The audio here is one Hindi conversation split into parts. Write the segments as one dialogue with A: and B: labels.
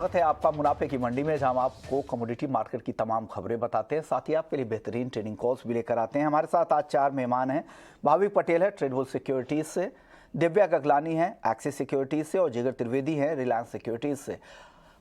A: स्वागत है आपका मुनाफे की मंडी में, जहां हम आपको कमोडिटी मार्केट की तमाम खबरें बताते हैं, साथ ही आपके लिए बेहतरीन ट्रेडिंग कॉल्स भी लेकर आते हैं। हमारे साथ आज 4 मेहमान हैं। भाविक पटेल है ट्रेडबुल सिक्योरिटीज से, दिव्या गगलानी है एक्सिस सिक्योरिटीज से और जिगर त्रिवेदी है रिलायंस सिक्योरिटीज से।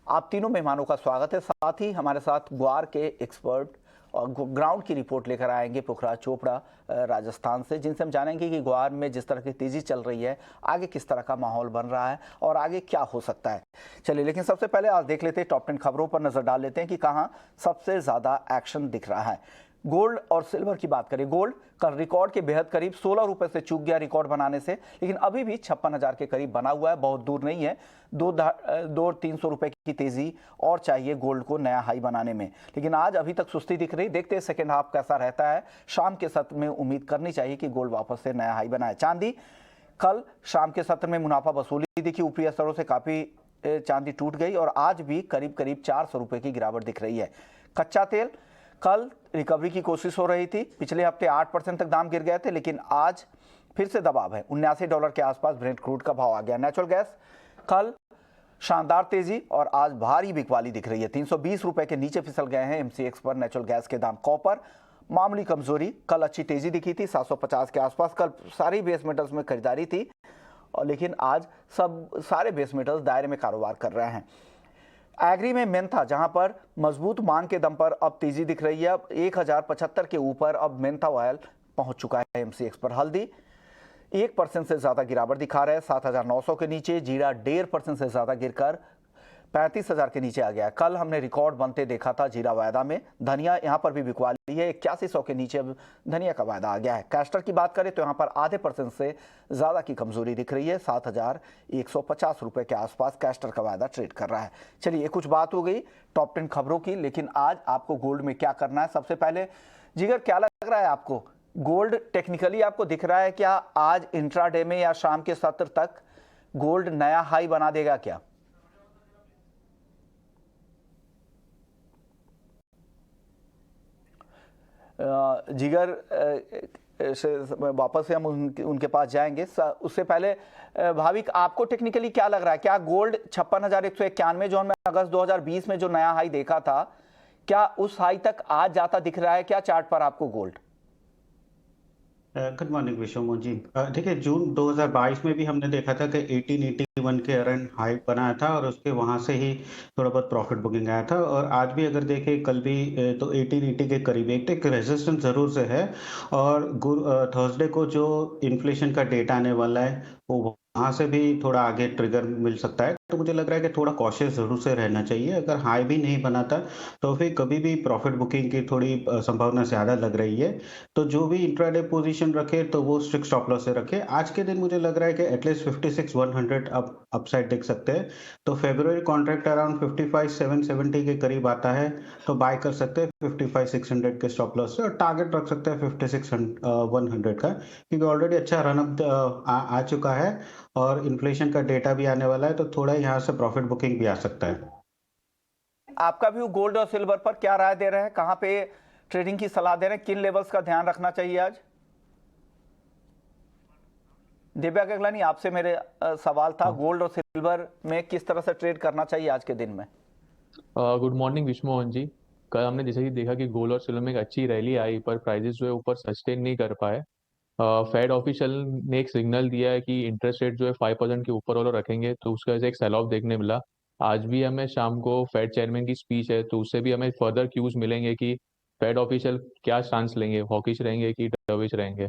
A: आप तीनों मेहमानों का स्वागत है। साथ ही हमारे साथ ग्वार के एक्सपर्ट और ग्राउंड की रिपोर्ट लेकर आएंगे पुखराज चोपड़ा राजस्थान से, जिनसे हम जानेंगे कि ग्वार में जिस तरह की तेजी चल रही है आगे किस तरह का माहौल बन रहा है और आगे क्या हो सकता है। चलिए, लेकिन सबसे पहले आज देख लेते हैं, टॉप 10 खबरों पर नजर डाल लेते हैं कि कहां सबसे ज्यादा एक्शन दिख रहा है। गोल्ड और सिल्वर की बात करें, गोल्ड कल रिकॉर्ड के बेहद करीब 16 रुपए से चूक गया रिकॉर्ड बनाने से, लेकिन अभी भी 56,000 के करीब बना हुआ है, बहुत दूर नहीं है। 200-300 रुपए की तेजी और चाहिए गोल्ड को नया हाई बनाने में, लेकिन आज अभी तक सुस्ती दिख रही। देखते हैं सेकेंड हाफ कैसा रहता है। शाम के सत्र में उम्मीद करनी चाहिए कि गोल्ड वापस से नया हाई बनाए। चांदी कल शाम के सत्र में मुनाफा वसूली दिखी, ऊपरी स्तरों से काफी चांदी टूट गई और आज भी करीब करीब 400 रुपए की गिरावट दिख रही है। कच्चा तेल कल रिकवरी की कोशिश हो रही थी, पिछले हफ्ते 8% तक दाम गिर गए थे, लेकिन आज फिर से दबाव है। $79 के आसपास ब्रेंट क्रूड का भाव आ गया। नेचुरल गैस कल शानदार तेजी और आज भारी बिकवाली दिख रही है, 320 रुपए के नीचे फिसल गए हैं MCX पर नेचुरल गैस के दाम। कॉपर मामूली कमजोरी, कल अच्छी तेजी दिखी थी 750 के आसपास, कल सारी बेस मेटल्स में खरीदारी थी और लेकिन आज सारे बेस मेटल्स दायरे में कारोबार कर रहे हैं। एग्री में मेंथा, जहां पर मजबूत मांग के दम पर अब तेजी दिख रही है, अब 1075 के ऊपर अब मेंथा ऑयल पहुंच चुका है MCX पर। हल्दी 1% से ज्यादा गिरावट दिखा रहा है, 7,900 के नीचे। जीरा 1.5% से ज्यादा गिरकर 35,000 के नीचे आ गया। कल हमने रिकॉर्ड बनते देखा था जीरा वायदा में। धनिया यहां पर भी बिकवाली है, 8100 के नीचे अब धनिया का वायदा आ गया है। कैस्टर की बात करें तो यहां पर आधे % से ज्यादा की कमजोरी दिख रही है, 7,150 रुपए के आसपास कैस्टर का वायदा ट्रेड कर रहा है। चलिए, कुछ बात हो गई टॉप 10 खबरों की, लेकिन आज आपको गोल्ड में क्या करना है। सबसे पहले जिगर, क्या लग रहा है आपको, गोल्ड टेक्निकली आपको दिख रहा है क्या आज इंट्राडे में या शाम के सत्र तक गोल्ड नया हाई बना देगा क्या? जिगर से वापस से हम उनके पास जाएंगे। उससे पहले भाविक, आपको टेक्निकली क्या लग रहा है, क्या गोल्ड 56,191 जोन में अगस्त 2020 में जो नया हाई देखा था, क्या उस हाई तक आज जाता दिख रहा है क्या चार्ट पर आपको गोल्ड?
B: गुड मॉर्निंग विश्व मोहन जी। देखिए, जून 2022 में भी हमने देखा था कि 1881 के अराउंड हाई बनाया था और उसके वहां से ही थोड़ा बहुत प्रॉफिट बुकिंग आया था। और आज भी अगर देखें, कल भी तो 1880 के करीब एक रेजिस्टेंस जरूर से है। और थर्सडे को जो इन्फ्लेशन का डेटा आने वाला है, वो वहां से भी थोड़ा आगे ट्रिगर मिल सकता है। तो मुझे लग रहा है कि थोड़ा कॉशियस जरूर से रहना चाहिए। अगर हाई भी नहीं बनाता तो फिर कभी भी प्रॉफिट बुकिंग की थोड़ी संभावना ज्यादा लग रही है। तो जो भी इंट्राडे पोजीशन रखे तो वो स्ट्रिक्ट स्टॉप लॉस से रखे। आज के दिन मुझे लग रहा है कि एटलीस्ट 56,100 अपसाइड देख सकते हैं। तो फेब्रुअरी कॉन्ट्रैक्ट अराउंड 55,770 के करीब आता है तो बाय कर सकते हैं 55,600 के स्टॉप लॉस से, और टारगेट रख सकते हैं 56,100 का, क्योंकि ऑलरेडी अच्छा रनअप आ चुका है और इन्फ्लेशन का डेटा भी आने वाला है, तो थोड़ा यहाँ से प्रॉफिट बुकिंग भी आ सकता है।
A: आपका व्यू गोल्ड और सिल्वर पर क्या राय दे रहे हैं, कहां पे ट्रेडिंग की सलाह दे रहे हैं, किन लेवल्स का ध्यान रखना चाहिए आज? दिव्या गगलानी, आपसे मेरे सवाल था, गोल्ड और सिल्वर में किस तरह से ट्रेड करना चाहिए आज के दिन में?
C: गुड मॉर्निंग विश्व मोहन जी। कल हमने जैसे कि देखा कि गोल्ड और सिल्वर में एक अच्छी रैली आई, पर प्राइसेस जो है ऊपर सस्टेन नहीं कर पाए। फेड ऑफिशियल ने एक सिग्नल दिया है कि इंटरेस्ट रेट जो है 5% के ऊपर वाला रखेंगे, तो उसका वजह से एक सेल ऑफ देखने मिला। आज भी हमें शाम को फेड चेयरमैन की स्पीच है, तो उससे भी हमें फर्दर क्यूज मिलेंगे कि फेड ऑफिशियल क्या स्टांस लेंगे, हॉकिश रहेंगे कि डविश रहेंगे।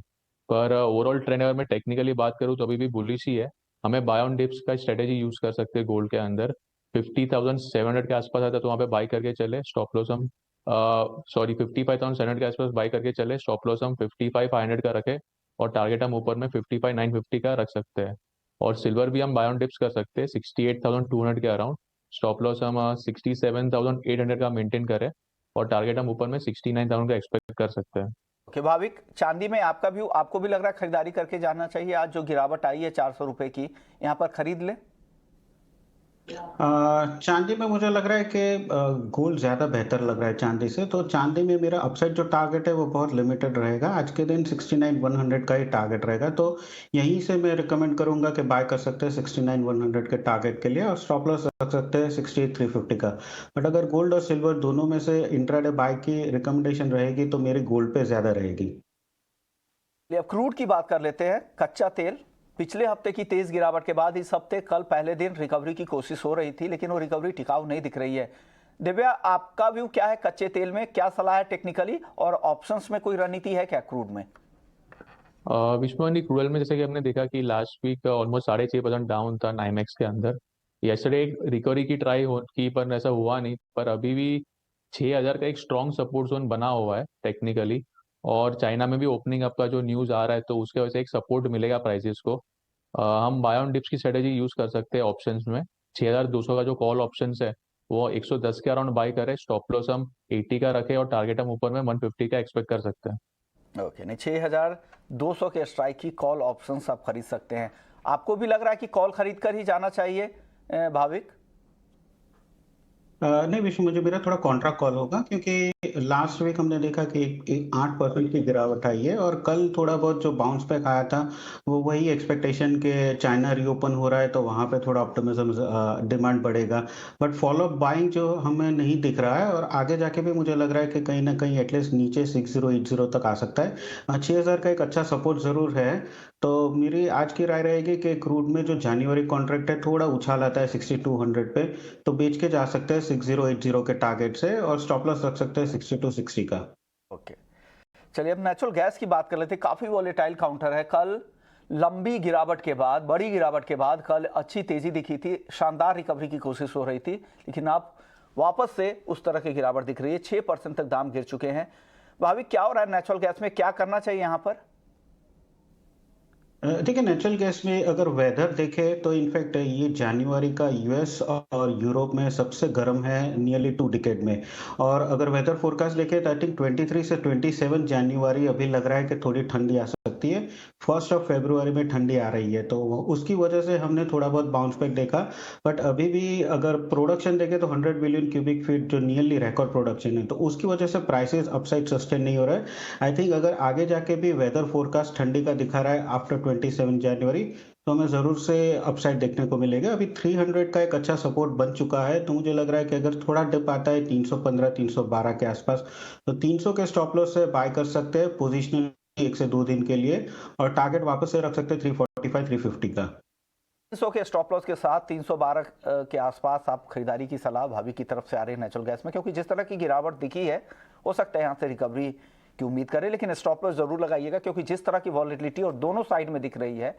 C: पर ओवरऑल ट्रेंड अगर मैं टेक्निकली बात करूँ तो अभी भी बुलिश ही है। हमें बाय ऑन डिप्स का स्ट्रेटेजी यूज कर सकते हैं गोल्ड के अंदर। 50,700 के आसपास आता है तो वहाँ पे बाय करके चले, स्टॉप लॉस हम 55,700 के आसपास बाय करके चले, स्टॉप लॉस हम 55,500 का रखे और टारगेट हम ऊपर में 55,950 का रख सकते हैं। और सिल्वर भी हम बाय ऑन डिप्स कर सकते हैं 68,200 के अराउंड, स्टॉप लॉस हम 67,800 का मेंटेन करें और टारगेट हम ऊपर में 69,000 का एक्सपेक्ट कर सकते हैं।
A: ओके भाविक, चांदी में आपका व्यू, आपको भी लग रहा है खरीदारी करके जाना चाहिए, आज जो गिरावट आई है 400 रुपए की, यहाँ पर खरीद ले?
B: चांदी में मुझे लग रहा है कि गोल्ड ज़्यादा बेहतर लग रहा है चांदी से, तो चांदी में मेरा अपसाइड जो टारगेट है वो बहुत लिमिटेड रहेगा। आज के दिन 69,100 का ही टारगेट रहेगा, तो यहीं से मैं रिकमेंड करूंगा कि बाय कर सकते हैं 69,100 के टारगेट के लिए, और स्टॉप लॉस रख सकते हैं 68,350 का। बट अगर गोल्ड और सिल्वर दोनों में से इंट्राडे बाय की रिकमेंडेशन रहेगी तो मेरी गोल्ड पे ज़्यादा रहेगी।
A: अब क्रूड की बात कर लेते हैं। कच्चा तेल पिछले हफ्ते की तेज गिरावट के बाद इस हफ्ते कल पहले दिन रिकवरी की कोशिश हो रही थी, लेकिन वो रिकवरी टिकाऊ नहीं दिख रही है। दिव्या, आपका व्यू क्या है कच्चे तेल में? क्या सलाह है टेक्निकली, और ऑप्शंस में कोई रणनीति है क्या क्रूड में?
C: विश्वमनी क्रूडल में जैसे कि हमने देखा कि लास्ट वीक ऑलमोस्ट 6.5% डाउन था नाइमेक्स के अंदर। यस्टरडे एक रिकवरी की ट्राई हो की पर ऐसा हुआ नहीं, पर अभी भी 6,000 का एक स्ट्रॉन्ग सपोर्ट जोन बना हुआ है टेक्निकली। और चाइना में भी ओपनिंग अप का जो न्यूज़ आ रहा है तो उसके वजह से एक सपोर्ट मिलेगा प्राइसेस को। हम बाय ऑन डिप्स की स्ट्रेटेजी यूज कर सकते हैं ऑप्शंस में। 6,200 का जो कॉल ऑप्शंस है वो 110 के अराउंड बाय करें, स्टॉप लॉस हम 80 का रखें और टारगेट हम ऊपर में 150 का एक्सपेक्ट कर सकते हैं।
A: ओके, नहीं, 6,200 के स्ट्राइक की कॉल ऑप्शंस आप खरीद सकते हैं। आपको भी लग रहा है कि कॉल खरीद कर ही जाना चाहिए भाविक?
B: नहीं विशु, मुझे मेरा थोड़ा कॉन्ट्रा कॉल होगा, क्योंकि लास्ट वीक हमने देखा कि 8% की गिरावट आई है, और कल थोड़ा बहुत जो बाउंस बैक आया था वो वही एक्सपेक्टेशन के चाइना रीओपन हो रहा है तो वहां पे थोड़ा ऑप्टिमिज्म डिमांड बढ़ेगा। बट फॉलो अप बाइंग जो हमें नहीं दिख रहा है, और आगे जाके भी मुझे लग रहा है कि कहीं ना कहीं एटलीस्ट नीचे 6080 तक आ सकता है। 6,000 का एक अच्छा सपोर्ट जरूर है। तो मेरी आज की राय रहेगी कि क्रूड में जो जनवरी कॉन्ट्रैक्ट है थोड़ा उछाल आता है 6200 पे, तो बेच के जा सकते हैं 6080 के टारगेट से, और स्टॉप लॉस रख सकते हैं 6260 का।
A: ओके, चलिए अब नेचुरल गैस की बात कर लेते हैं। काफी वॉलेटाइल काउंटर है। कल लंबी गिरावट के बाद, बड़ी गिरावट के बाद कल अच्छी तेजी दिखी थी, शानदार रिकवरी की कोशिश हो रही थी, लेकिन अब वापस से उस तरह की गिरावट दिख रही है। 6% तक दाम गिर चुके हैं। भाभी, क्या हो रहा है नेचुरल गैस में? क्या करना चाहिए यहां पर?
B: देखिए, नेचुरल गैस में अगर वेदर देखें तो इनफैक्ट ये जनवरी का यूएस और यूरोप में सबसे गर्म है नियरली 2 डिकेड में। और अगर वेदर फोरकास्ट देखें तो आई थिंक 23 से 27 जनवरी अभी लग रहा है कि थोड़ी ठंडी आ सकती है। 1 में ठंडी आ रही है, तो उसकी वजह से हमने थोड़ा बहुत बाउंस बैक देखा। बट अभी भी अगर प्रोडक्शन देखें तो 100 बिलियन क्यूबिक फीट जो नियरली रिकॉर्ड प्रोडक्शन है, तो उसकी वजह से प्राइसेस अपसाइड सस्टेन नहीं हो रहा है। आई थिंक अगर आगे जाके भी वेदर फोरकास्ट ठंडी का दिखा रहा है आफ्टर 27 जनवरी, तो हमें जरूर से अपसाइड देखने को मिलेगा। अभी 300 का एक अच्छा सपोर्ट बन चुका है, तो मुझे लग रहा है कि अगर थोड़ा डिप आता है 315 312 के आसपास, तो 300 के स्टॉप लॉस से बाय कर सकते हैं पोजिशनल 1 से 2 दिन के लिए, और टारगेट वापस से रख सकते हैं 345 350 का।
A: 300 के स्टॉप लॉस के साथ 312 के आसपास आप खरीदारी की सलाह भाभी की तरफ से आ रही है नेचुरल गैस में, क्योंकि जिस तरह की गिरावट दिखी है हो सकता है यहाँ से रिकवरी की उम्मीद करें, लेकिन स्टॉप लॉस जरूर लगाइएगा, क्योंकि जिस तरह की वॉलेटिलिटी और दोनों साइड में दिख रही है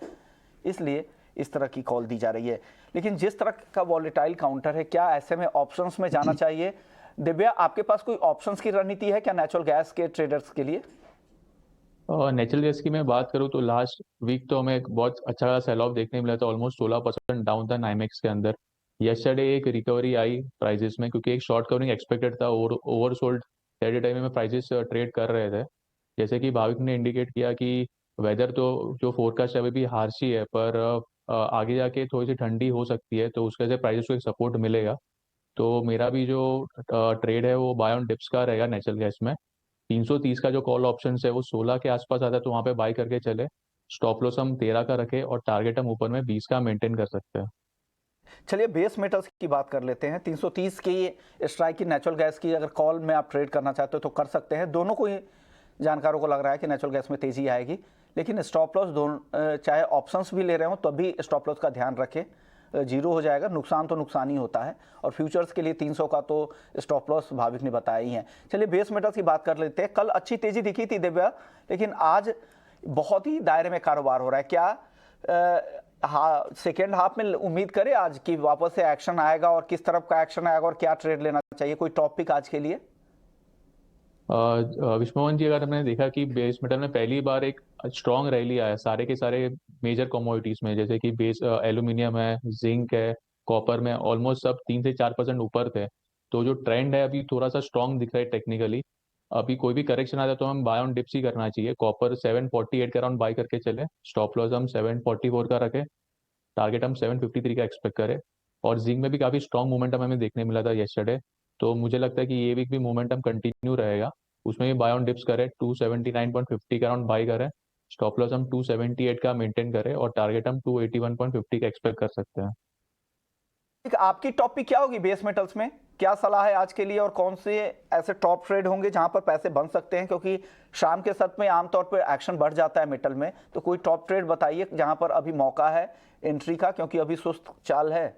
A: इसलिए इस तरह की कॉल दी जा रही है। लेकिन जिस तरह का वॉलेटाइल काउंटर है, क्या ऐसे में ऑप्शंस में जाना चाहिए? दिव्या, आपके पास कोई ऑप्शंस की रणनीति है क्या नेचुरल गैस के ट्रेडर्स के लिए?
C: नेचुरल गैस की मैं बात करूँ तो लास्ट वीक तो हमें एक बहुत अच्छा सेल ऑफ देखने मिला था, ऑलमोस्ट 16% डाउन था नाइमेक्स के अंदर। यस्टरडे एक रिकवरी आई प्राइजेस में, क्योंकि एक शॉर्ट कवरिंग एक्सपेक्टेड था और ओवरसोल्ड एट टाइम में प्राइजेस ट्रेड कर रहे थे। जैसे कि भाविक ने इंडिकेट किया कि वेदर तो जो फोरकास्ट है अभी भी हार्श ही है, पर आगे जाके थोड़ी सी ठंडी हो सकती है तो उसके वजह से प्राइजेस को एक सपोर्ट मिलेगा। तो मेरा भी जो ट्रेड है वो बाय ऑन डिप्स का रहेगा नेचुरल गैस में। 330 का जो कॉल ऑप्शन है वो 16 के आसपास आता है, तो वहां पे बाय करके चले। स्टॉप लॉस हम 13 का रखे और टारगेट हम ऊपर में 20 का मेंटेन कर सकते हैं।
A: चलिए बेस मेटल्स की बात कर लेते हैं। 330 की स्ट्राइक की नेचुरल गैस की अगर कॉल में आप ट्रेड करना चाहते हो तो कर सकते हैं। दोनों को ही जानकारों को लग रहा है कि नेचुरल गैस में तेजी आएगी, लेकिन स्टॉप लॉस दोनों, चाहे ऑप्शंस भी ले रहे हो तो भी स्टॉप लॉस का ध्यान रखें, जीरो हो जाएगा। नुकसान तो नुकसान ही होता है, और फ्यूचर्स के लिए 300 का तो स्टॉप लॉस भाविक ने बताया ही है। चलिए बेस मेटल्स की बात कर लेते हैं। कल अच्छी तेजी दिखी थी दिव्या, लेकिन आज बहुत ही दायरे में कारोबार हो रहा है। क्या सेकेंड हाफ में उम्मीद करें आज की वापस से एक्शन आएगा, और किस तरफ का एक्शन आएगा, और क्या ट्रेड लेना चाहिए? कोई टॉपिक आज के लिए?
C: विश्वमोहन जी, अगर हमने देखा कि बेस मेटल में पहली बार एक स्ट्रॉन्ग रैली आया सारे के सारे मेजर कमोडिटीज में, जैसे कि बेस एल्यूमिनियम है, जिंक है, कॉपर में ऑलमोस्ट सब 3 से 4% ऊपर थे। तो जो ट्रेंड है अभी थोड़ा सा स्ट्रॉन्ग दिख रहा है टेक्निकली। अभी कोई भी करेक्शन आता है तो हम बाय ऑन डिप्स ही करना चाहिए। कॉपर 748 के अराउंड बाय करके चले, स्टॉप लॉस हम 744 का रखें, टारगेट हम 753 का एक्सपेक्ट करें। और जिंक में भी काफी स्ट्रॉन्ग मोमेंटम हमें देखने मिला था येस्टरडे। तो मुझे लगता है कि ये वीक भी मोमेंटम कंटिन्यू रहेगा, उसमें भी बाय ऑन डिप्स करें, 279.50 का अराउंड बाई करें, स्टॉप लॉस हम 278 का मेंटेन करें और टारगेट हम 281.50 का एक्सपेक्ट कर सकते हैं।
A: ठीक, आपकी टॉप पिक क्या होगी बेस मेटल्स में? क्या सलाह है आज के लिए और कौन से ऐसे टॉप ट्रेड होंगे जहां पर पैसे बन सकते हैं, क्योंकि शाम के सत्र में आमतौर पर एक्शन बढ़ जाता है मेटल में, तो कोई टॉप ट्रेड बताइए जहां पर अभी मौका है एंट्री का, क्योंकि अभी सुस्त चाल है।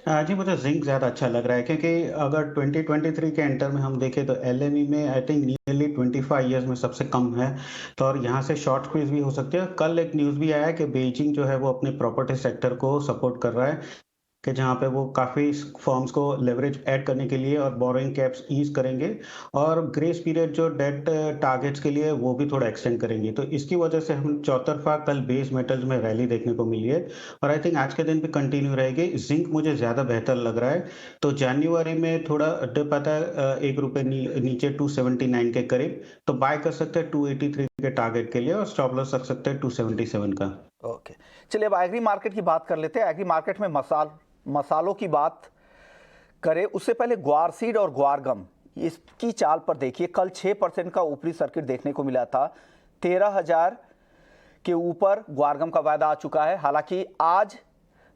B: जी, मुझे जिंक ज़्यादा अच्छा लग रहा है क्योंकि अगर 2023 के एंटर में हम देखें तो एलएमई में आई थिंक नियरली 25 ईयर्स में सबसे कम है। तो और यहाँ से शॉर्ट स्क्वीज भी हो सकते हैं। कल एक न्यूज़ भी आया है कि बीजिंग जो है वो अपने प्रॉपर्टी सेक्टर को सपोर्ट कर रहा है, कि जहाँ पे वो काफ़ी फर्म्स को लेवरेज ऐड करने के लिए और बोरोइंग कैप्स ईज़ करेंगे और ग्रेस पीरियड जो डेट टारगेट्स के लिए वो भी थोड़ा एक्सटेंड करेंगे। तो इसकी वजह से हम चौतरफा कल बेस मेटल्स में रैली देखने को मिली है और आई थिंक आज के दिन भी कंटिन्यू रहेगी। जिंक मुझे ज़्यादा बेहतर लग रहा है। तो जनवरी में थोड़ा डिप आता है, ₹1 नीचे 279 के करीब, तो बाय कर सकते हैं 283 के टारगेट के लिए और स्टॉप लॉस रख सकते हैं 277 का।
A: ओके, चलिए अब एग्री मार्केट की बात कर लेते हैं। एग्री मार्केट में मसालों की बात करें उससे पहले ग्वार सीड और ग्वार गम, इसकी चाल पर देखिए। कल 6% का ऊपरी सर्किट देखने को मिला था, 13,000 के ऊपर ग्वारगम का वायदा आ चुका है। हालांकि आज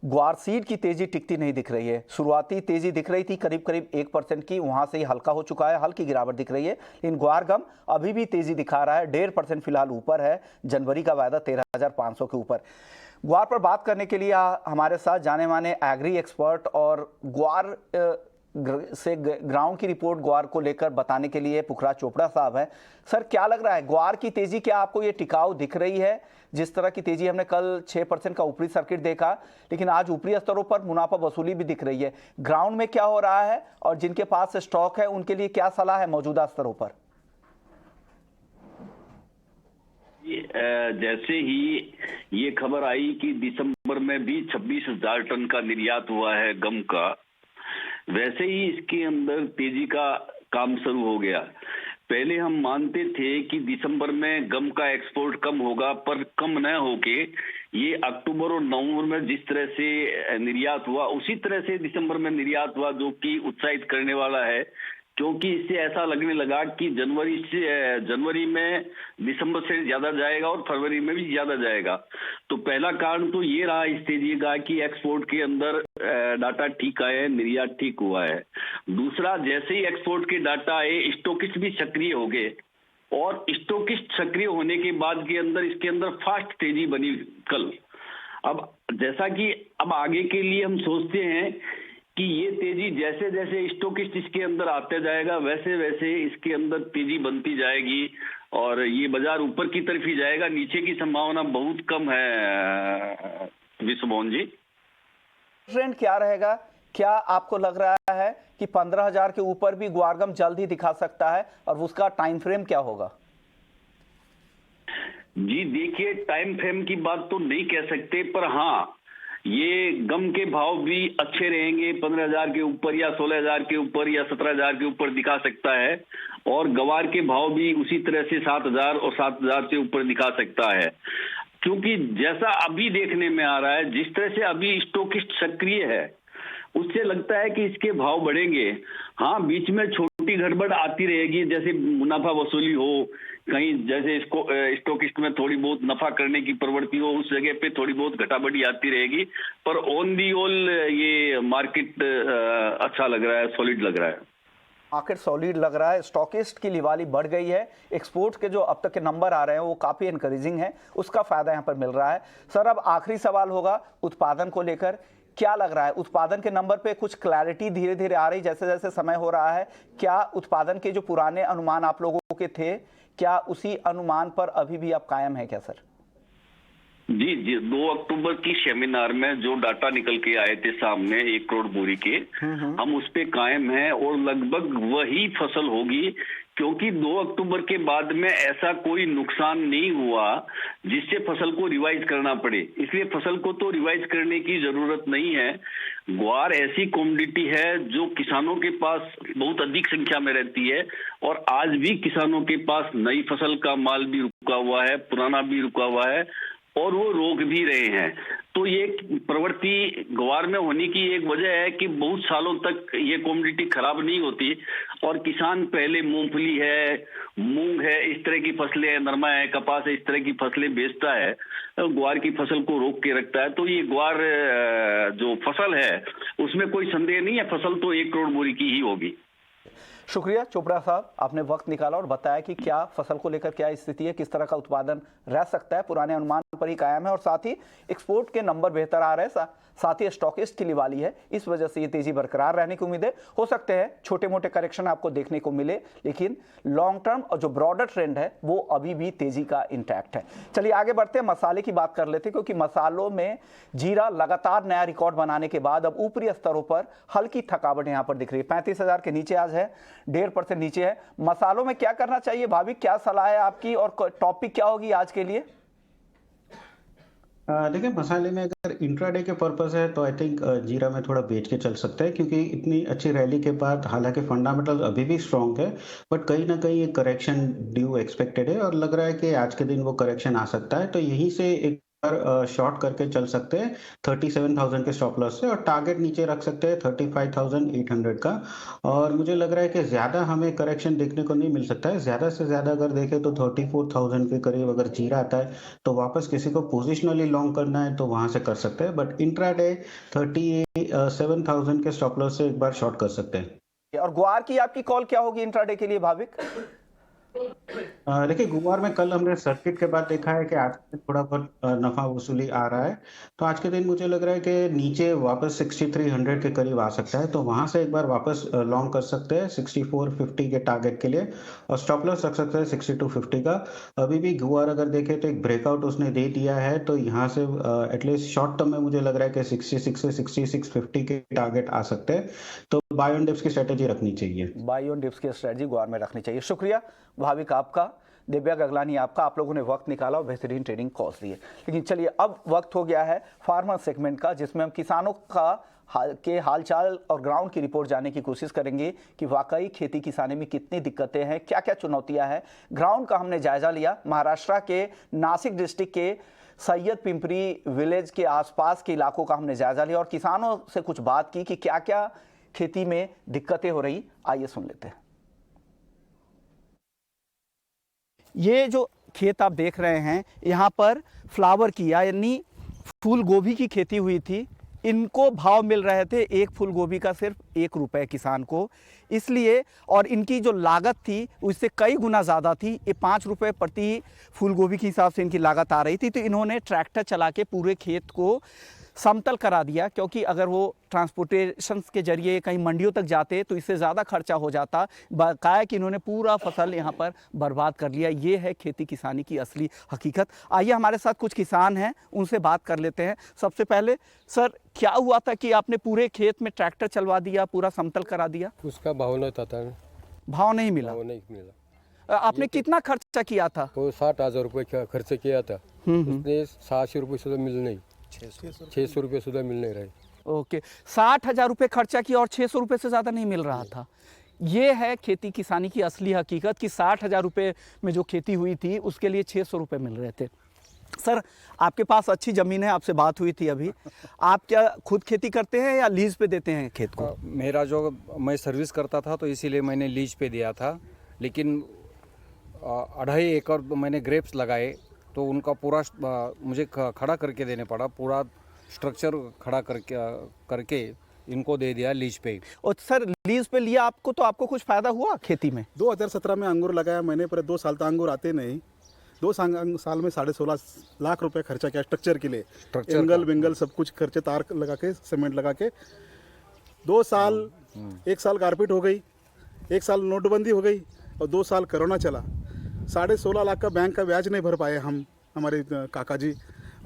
A: ग्वार सीड की तेजी टिकती नहीं दिख रही है। शुरुआती तेजी दिख रही थी करीब करीब 1% की, वहां से ही हल्का हो चुका है, हल्की गिरावट दिख रही है। लेकिन ग्वारगम अभी भी तेजी दिखा रहा है, 1.5% फिलहाल ऊपर है। जनवरी का वायदा 13,500 के ऊपर। ग्वार पर बात करने के लिए हमारे साथ जाने माने एग्री एक्सपर्ट और ग्वार से ग्राउंड की रिपोर्ट ग्वार को लेकर बताने के लिए पुखराज चोपड़ा साहब हैं। सर, क्या लग रहा है ग्वार की तेजी, क्या आपको ये टिकाऊ दिख रही है? जिस तरह की तेजी हमने कल 6% का ऊपरी सर्किट देखा, लेकिन आज ऊपरी स्तरों पर मुनाफा वसूली भी दिख रही है। ग्राउंड में क्या हो रहा है और जिनके पास स्टॉक है उनके लिए क्या सलाह है मौजूदा स्तरों पर?
D: जैसे ही ये खबर आई कि दिसंबर में भी 26,000 टन का निर्यात हुआ है गम का, वैसे ही इसके अंदर तेजी का काम शुरू हो गया। पहले हम मानते थे कि दिसंबर में गम का एक्सपोर्ट कम होगा, पर कम न होके ये अक्टूबर और नवंबर में जिस तरह से निर्यात हुआ उसी तरह से दिसंबर में निर्यात हुआ, जो कि उत्साहित करने वाला है। क्योंकि इससे ऐसा लगने लगा कि जनवरी में दिसंबर से ज्यादा जाएगा और फरवरी में भी ज्यादा जाएगा। तो पहला कारण तो ये रहा इस तेजी का कि एक्सपोर्ट के अंदर डाटा ठीक आए, निर्यात ठीक हुआ है। दूसरा, जैसे ही एक्सपोर्ट के डाटा आए, स्टॉकिस्ट भी सक्रिय हो गए और स्टॉकिस्ट सक्रिय होने के बाद के अंदर इसके अंदर फास्ट तेजी बनी कल। अब जैसा कि अब आगे के लिए हम सोचते हैं कि ये तेजी जैसे जैसे स्टॉकिस्ट इसके अंदर आते जाएगा वैसे वैसे इसके अंदर तेजी बनती जाएगी और ये बाजार ऊपर की तरफ ही जाएगा, नीचे की संभावना बहुत कम है विश्वमोहन जी।
A: ट्रेंड क्या रहेगा? क्या आपको लग रहा है कि 15,000 के ऊपर भी ग्वारगम जल्द ही दिखा सकता है और उसका टाइम फ्रेम क्या होगा?
D: जी देखिए, टाइम फ्रेम की बात तो नहीं कह सकते, पर हाँ ये गम के भाव भी अच्छे रहेंगे। 15,000 के ऊपर या 16,000 के ऊपर या 17,000 के ऊपर दिखा सकता है और गवार के भाव भी उसी तरह से 7,000 और 7,000 से ऊपर दिखा सकता है। क्योंकि जैसा अभी देखने में आ रहा है, जिस तरह से अभी स्टॉकिस्ट सक्रिय है, उससे लगता है कि इसके भाव बढ़ेंगे। हाँ, बीच में छोटी गड़बड़ आती रहेगी, जैसे मुनाफा वसूली हो, कहीं जैसे इसको स्टॉकिस्ट में थोड़ी बहुत नफा करने की प्रवृत्ति हो, उस जगह पे थोड़ी बहुत घटाबड़ी आती रहेगी। पर ऑन दी ऑल ये मार्केट अच्छा लग रहा है, सॉलिड लग रहा है।
A: मार्केट सॉलिड लग रहा है, स्टॉकिस्ट की लिवाली बढ़ गई है, एक्सपोर्ट के जो अब तक के नंबर आ रहे हैं वो काफ़ी इनकरेजिंग है, उसका फायदा यहाँ पर मिल रहा है। सर, अब आखिरी सवाल होगा उत्पादन को लेकर। क्या लग रहा है उत्पादन के नंबर पे कुछ क्लैरिटी धीरे धीरे आ रही जैसे जैसे समय हो रहा है? क्या उत्पादन के जो पुराने अनुमान आप लोगों के थे, क्या उसी अनुमान पर अभी भी आप कायम है क्या सर?
D: जी 2 अक्टूबर की सेमिनार में जो डाटा निकल के आए थे सामने 1 करोड़ बोरी के, हम उस पे कायम हैं और लगभग वही फसल होगी, क्योंकि 2 अक्टूबर के बाद में ऐसा कोई नुकसान नहीं हुआ जिससे फसल को रिवाइज करना पड़े, इसलिए फसल को तो रिवाइज करने की जरूरत नहीं है। ग्वार ऐसी कमोडिटी है जो किसानों के पास बहुत अधिक संख्या में रहती है और आज भी किसानों के पास नई फसल का माल भी रुका हुआ है, पुराना भी रुका हुआ है और वो रोक भी रहे हैं। तो ये प्रवृत्ति ग्वार में होने की एक वजह है कि बहुत सालों तक ये कमोडिटी खराब नहीं होती और किसान पहले मूंगफली है, मूंग है, इस तरह की फसलें है, नरमा है, कपास है, इस तरह की फसलें बेचता है, ग्वार की फसल को रोक के रखता है। तो ये ग्वार जो फसल है उसमें कोई संदेह नहीं है, फसल तो 1 करोड़ बोरी की ही होगी।
A: शुक्रिया चोपड़ा साहब, आपने वक्त निकाला और बताया कि क्या फसल को लेकर क्या स्थिति है, किस तरह का उत्पादन रह सकता है, पुराने अनुमान पर ही कायम है और साथ ही एक्सपोर्ट के नंबर बेहतर आ रहे हैं, साथ ही स्टॉकिस्ट की लिवाली है, इस वजह से ये तेजी बरकरार रहने की उम्मीद है। हो सकते हैं छोटे मोटे करेक्शन आपको देखने को मिले, लेकिन लॉन्ग टर्म और जो ब्रॉडर ट्रेंड है वो अभी भी तेजी का इंटैक्ट है। चलिए आगे बढ़ते हैं, मसाले की बात कर लेते हैं, क्योंकि मसालों में जीरा लगातार नया रिकॉर्ड बनाने के बाद अब ऊपरी स्तरों पर हल्की थकावट यहां पर दिख रही है। 35,000 के नीचे आज है, 1.5% नीचे है। मसालों में क्या करना चाहिए भाभी, क्या सलाह है आपकी और टॉपिक क्या होगी आज के लिए?
B: देखिए, मसाले में अगर इंट्राडे के पर्पस है तो आई थिंक जीरा में थोड़ा बेच के चल सकते हैं, क्योंकि इतनी अच्छी रैली के बाद हालांकि फंडामेंटल अभी भी स्ट्रांग है, बट कहीं ना कहीं एक करेक्शन ड्यू एक्सपेक्टेड है और लग रहा है कि आज के दिन वो करेक्शन आ सकता है। तो यहीं से एक शॉर्ट करके चल सकते हैं 37,000 के स्टॉप लॉस से, और टारगेट नीचे रख सकते हैं 35,800 का। और मुझे लग रहा है कि ज्यादा हमें करेक्शन देखने को नहीं मिल सकता है। ज्यादा से ज्यादा अगर देखें तो 34,000 के करीब अगर जीरा आता है तो वापस किसी को पोजिशनली लॉन्ग करना है तो वहां से कर सकते हैं, बट इंट्राडे 37,000 के स्टॉप लॉस से एक बार शॉर्ट कर सकते हैं।
A: और ग्वार की आपकी कॉल क्या होगी इंट्राडे के लिए भाविक?
B: देखिए, गुरुवार में कल हमने सर्किट के बाद देखा है कि आज में थोड़ा बहुत नफा वसूली आ रहा है, तो आज के दिन मुझे लग रहा है कि नीचे वापस 6300 के करीब आ सकता है, तो वहां से एक बार वापस लॉन्ग कर सकते हैं 6450 के टारगेट के लिए, और स्टॉप लॉस रख सकते हैं 6250 का। अभी भी गुरुवार अगर देखें तो एक ब्रेकआउट उसने दे दिया है, तो यहाँ से एटलीस्ट शॉर्ट टर्म में मुझे लग रहा है कि 66 से 6650 के टारगेट आ सकते हैं, तो बाय ऑन डिप्स की स्ट्रेटेजी रखनी चाहिए।
A: बाय ऑन डिप्स की स्ट्रेटजी गुआर में रखनी चाहिए। शुक्रिया भाविक आपका, दिव्या गगलानी आपका, आप लोगों ने वक्त निकाला और बेहतरीन ट्रेडिंग कॉल्स दिए। लेकिन चलिए अब वक्त हो गया है फार्मर सेगमेंट का, जिसमें हम किसानों के हालचाल और ग्राउंड की रिपोर्ट जानने की कोशिश करेंगे कि वाकई खेती किसानी में कितनी दिक्कतें हैं, क्या क्या चुनौतियां हैं। ग्राउंड का हमने जायजा लिया, महाराष्ट्र के नासिक डिस्ट्रिक्ट के सैयद पिंपरी विलेज के आसपास के इलाकों का हमने जायजा लिया और किसानों से कुछ बात की कि क्या क्या खेती में दिक्कतें हो रही। आइए सुन लेते हैं। ये जो खेत आप देख रहे हैं, यहाँ पर फ्लावर की यानी फूल गोभी की खेती हुई थी। इनको भाव मिल रहे थे एक फूल गोभी का सिर्फ 1 रुपये किसान को, इसलिए, और इनकी जो लागत थी उससे कई गुना ज़्यादा थी। ये 5 रुपये प्रति फूल गोभी के हिसाब से इनकी लागत आ रही थी। तो इन्होंने ट्रैक्टर चला के पूरे खेत को समतल करा दिया, क्योंकि अगर वो ट्रांसपोर्टेशन के जरिए कहीं मंडियों तक जाते तो इससे ज़्यादा खर्चा हो जाता। बकाया कि इन्होंने पूरा फसल यहाँ पर बर्बाद कर लिया। ये है खेती किसानी की असली हकीकत। आइए हमारे साथ कुछ किसान हैं, उनसे बात कर लेते हैं। सबसे पहले सर, क्या हुआ था कि आपने पूरे खेत में ट्रैक्टर चलवा दिया, पूरा समतल करा दिया?
E: उसका भाव नहीं था,
A: भाव नहीं मिला?
E: भाव नहीं मिला।
A: आपने कितना खर्चा किया था?
E: वो 60,000 रुपये खर्च किया था, उसने 700 रुपये सुधा मिल नहीं, 600 रुपये सुधा मिल नहीं रहे।
A: ओके, 60,000 रुपये खर्चा किया और 600 रुपये से ज़्यादा नहीं मिल रहा था। ये है खेती किसानी की असली हकीकत कि 60,000 रुपये में जो खेती हुई थी उसके लिए 600 रुपये मिल रहे थे। सर, आपके पास अच्छी ज़मीन है, आपसे बात हुई थी अभी। आप क्या खुद खेती करते हैं या लीज पे देते हैं खेत को?
F: मेरा जो मैं सर्विस करता था तो इसीलिए मैंने लीज पे दिया था, लेकिन 2.5 एकड़ मैंने ग्रेप्स लगाए तो उनका पूरा मुझे खड़ा करके देने पड़ा, पूरा स्ट्रक्चर खड़ा करके इनको दे दिया लीज पे।
A: और सर, लीज पे लिया आपको तो आपको कुछ फ़ायदा हुआ खेती में?
G: 2017 में अंगूर लगाया मैंने, पर 2 साल तक अंगूर आते नहीं। 2 साल में 16.5 लाख रुपए खर्चा किया स्ट्रक्चर के लिए, एंगल विंगल सब कुछ खर्चे, तार लगा के, सीमेंट लगा के। 2 साल, 1 साल कारपेट हो गई, 1 साल नोटबंदी हो गई और 2 साल कोरोना चला। 16.5 लाख का बैंक का ब्याज नहीं भर पाए हम, हमारे काका जी,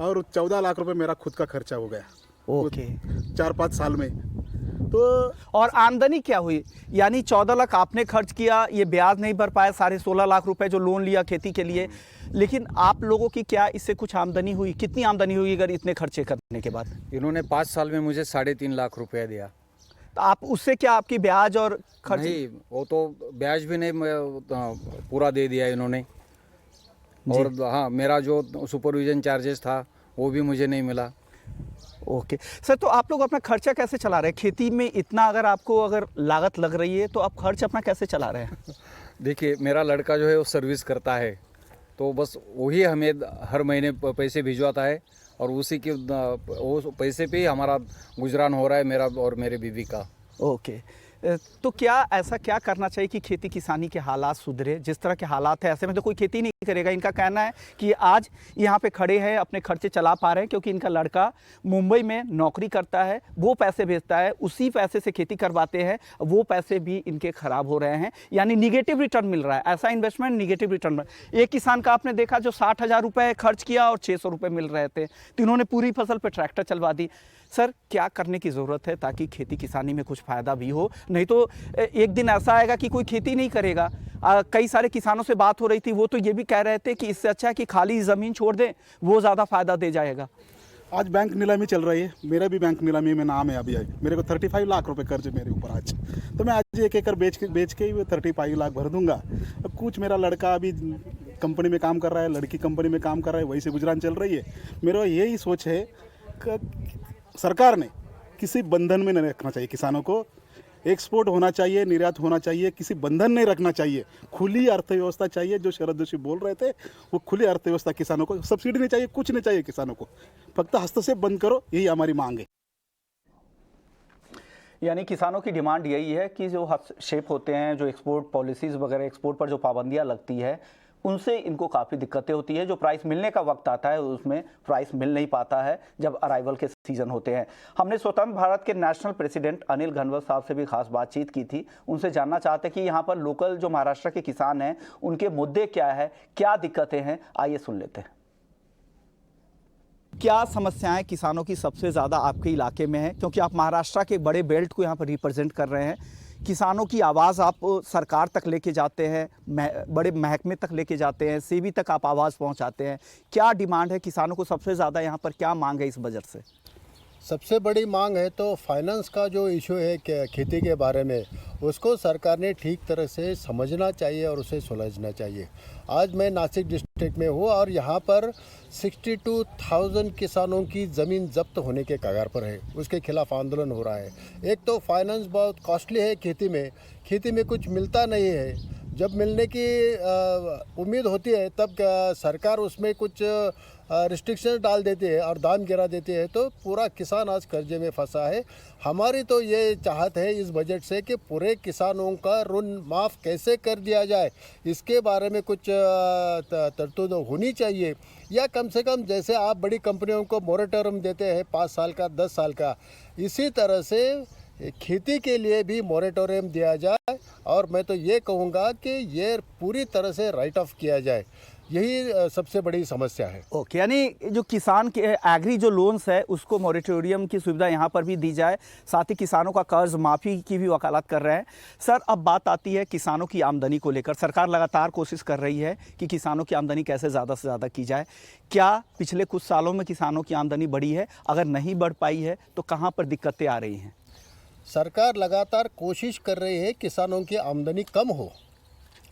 G: और 14 लाख रुपए मेरा खुद का खर्चा हो गया।
A: ओके,
G: 4-5 साल में। तो
A: और आमदनी क्या हुई? यानी 14 लाख आपने खर्च किया, ये ब्याज नहीं भर पाए, 16.5 लाख रुपए जो लोन लिया खेती के लिए, लेकिन आप लोगों की क्या इससे कुछ आमदनी हुई? कितनी आमदनी हुई अगर इतने खर्चे करने के बाद?
F: इन्होंने 5 साल में मुझे 3.5 लाख रुपया दिया।
A: तो आप उससे क्या आपकी ब्याज और खर्च?
F: नहीं, वो तो ब्याज भी नहीं पूरा दे दिया इन्होंने, और हाँ, मेरा जो सुपरविजन चार्जेस था वो भी मुझे नहीं मिला।
A: ओके सर, तो आप लोग अपना खर्चा कैसे चला रहे हैं खेती में? इतना अगर लागत लग रही है तो आप खर्च अपना कैसे चला रहे हैं?
F: देखिए, मेरा लड़का जो है वो सर्विस करता है, तो बस वही हमें हर महीने पैसे भिजवाता है और उसी के वो पैसे पे ही हमारा गुजरान हो रहा है, मेरा और मेरे बीवी का।
A: ओके, तो ऐसा क्या करना चाहिए कि खेती किसानी के हालात सुधरे? जिस तरह के हालात है ऐसे में तो कोई खेती नहीं करेगा। इनका कहना है कि आज यहाँ पे खड़े हैं, अपने खर्चे चला पा रहे हैं क्योंकि इनका लड़का मुंबई में नौकरी करता है, वो पैसे भेजता है, उसी पैसे से खेती करवाते हैं, वो पैसे भी इनके खराब हो रहे हैं, यानी निगेटिव रिटर्न मिल रहा है। ऐसा इन्वेस्टमेंट निगेटिव रिटर्न। एक किसान का आपने देखा जो 60,000 रुपये खर्च किया और 600 रुपये मिल रहे थे, तो इन्होंने पूरी फसल पर ट्रैक्टर चलवा दी। सर, क्या करने की ज़रूरत है ताकि खेती किसानी में कुछ फ़ायदा भी हो? नहीं तो एक दिन ऐसा आएगा कि कोई खेती नहीं करेगा। कई सारे किसानों से बात हो रही थी, वो तो ये भी कह रहे थे कि इससे अच्छा है कि खाली ज़मीन छोड़ दें, वो ज़्यादा फ़ायदा दे जाएगा।
G: आज बैंक नीलामी चल रही है, मेरा भी बैंक नीलामी में नाम है। अभी मेरे को 35 लाख रुपए कर्ज मेरे ऊपर आज, तो मैं आज 1 एकड़ बेच के ही 35 लाख भर दूंगा। अब कुछ मेरा लड़का अभी कंपनी में काम कर रहा है, लड़की कंपनी में काम कर रहा है, वही से गुजरान चल रही है। मेरा यही सोच है कि सरकार ने किसी बंधन में नहीं रखना चाहिए किसानों को। एक्सपोर्ट होना चाहिए, निर्यात होना चाहिए, किसी बंधन नहीं रखना चाहिए। खुली अर्थव्यवस्था चाहिए, जो शरद जोशी बोल रहे थे, वो खुली अर्थव्यवस्था। किसानों को सब्सिडी नहीं चाहिए, कुछ नहीं चाहिए किसानों को, फक्त हस्तक्षेप बंद करो, यही हमारी मांग है।
A: यानी किसानों की डिमांड यही है कि जो हस्तक्षेप होते हैं, जो एक्सपोर्ट पॉलिसीज़ वगैरह, एक्सपोर्ट पर जो पाबंदियां लगती है, उनसे इनको काफ़ी दिक्कतें होती है। जो प्राइस मिलने का वक्त आता है उसमें प्राइस मिल नहीं पाता है जब अराइवल के सीज़न होते हैं। हमने स्वतंत्र भारत के नेशनल प्रेसिडेंट अनिल घनवत साहब से भी खास बातचीत की थी। उनसे जानना चाहते कि यहाँ पर लोकल जो महाराष्ट्र के किसान हैं उनके मुद्दे क्या है, क्या दिक्कतें हैं, आइए सुन लेते हैं। क्या समस्याएं किसानों की सबसे ज़्यादा आपके इलाके में है? क्योंकि आप महाराष्ट्र के बड़े बेल्ट को यहाँ पर रिप्रेजेंट कर रहे हैं। किसानों की आवाज़ आप सरकार तक लेके जाते हैं, बड़े महकमे तक लेके जाते हैं, सीबी तक आप आवाज़ पहुंचाते हैं। क्या डिमांड है किसानों को सबसे ज़्यादा, यहाँ पर क्या मांग है इस बजट से?
H: सबसे बड़ी मांग है तो फाइनेंस का जो इशू है खेती के बारे में, उसको सरकार ने ठीक तरह से समझना चाहिए और उसे सुलझना चाहिए। आज मैं नासिक डिस्ट्रिक्ट में हूँ और यहाँ पर 62,000 किसानों की ज़मीन जब्त होने के कगार पर है। उसके खिलाफ आंदोलन हो रहा है। एक तो फाइनेंस बहुत कॉस्टली है, खेती में कुछ मिलता नहीं है। जब मिलने की उम्मीद होती है तब सरकार उसमें कुछ रिस्ट्रिक्शन डाल देती है और दाम गिरा देती है, तो पूरा किसान आज कर्जे में फंसा है। हमारी तो ये चाहत है इस बजट से कि पूरे किसानों का ऋण माफ़ कैसे कर दिया जाए, इसके बारे में कुछ तरतूद होनी चाहिए। या कम से कम जैसे आप बड़ी कंपनियों को मोरेटोरियम देते हैं 5 साल का, 10 साल का, इसी तरह से खेती के लिए भी मोरेटोरियम दिया जाए। और मैं तो ये कहूँगा कि ये पूरी तरह से राइट ऑफ किया जाए, यही सबसे बड़ी समस्या है।
A: ओके, यानी जो किसान के एग्री जो लोन्स है उसको मोरेटोरियम की सुविधा यहाँ पर भी दी जाए, साथ ही किसानों का कर्ज माफ़ी की भी वकालत कर रहे हैं। सर, अब बात आती है किसानों की आमदनी को लेकर। सरकार लगातार कोशिश कर रही है कि किसानों की आमदनी कैसे ज़्यादा से ज़्यादा की जाए। क्या पिछले कुछ सालों में किसानों की आमदनी बढ़ी है? अगर नहीं बढ़ पाई है तो कहाँ पर दिक्कतें आ रही हैं?
H: सरकार लगातार कोशिश कर रही है किसानों की आमदनी कम हो,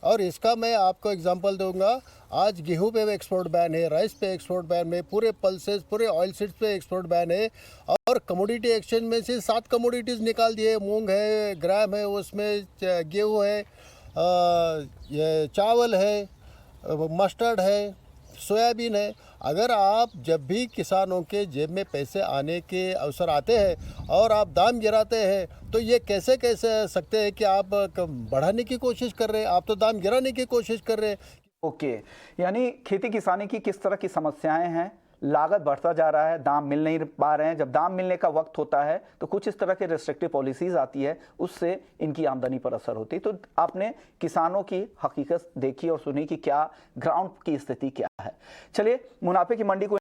H: और इसका मैं आपको एग्जांपल दूंगा। आज गेहूं पे एक्सपोर्ट बैन है, राइस पे एक्सपोर्ट बैन है, पूरे पल्सेस, पूरे ऑयल सीड्स पे एक्सपोर्ट बैन है, और कमोडिटी एक्सचेंज में से 7 कमोडिटीज़ निकाल दिए। मूंग है, ग्राम है, उसमें गेहूँ है, ये चावल है, मस्टर्ड है, सोयाबीन है। अगर आप जब भी किसानों के जेब में पैसे आने के अवसर आते हैं और आप दाम गिराते हैं, तो ये कैसे सकते हैं कि आप बढ़ाने की कोशिश कर रहे हैं? आप तो दाम गिराने की कोशिश कर रहे हैं।
A: ओके, यानी खेती किसानी की किस तरह की समस्याएं हैं? लागत बढ़ता जा रहा है, दाम मिल नहीं पा रहे हैं। जब दाम मिलने का वक्त होता है तो कुछ इस तरह के रेस्ट्रिक्टिव पॉलिसीज आती है, उससे इनकी आमदनी पर असर होती है। तो आपने किसानों की हकीकत देखी और सुनी कि क्या ग्राउंड की स्थिति क्या है। चलिए, मुनाफे की मंडी को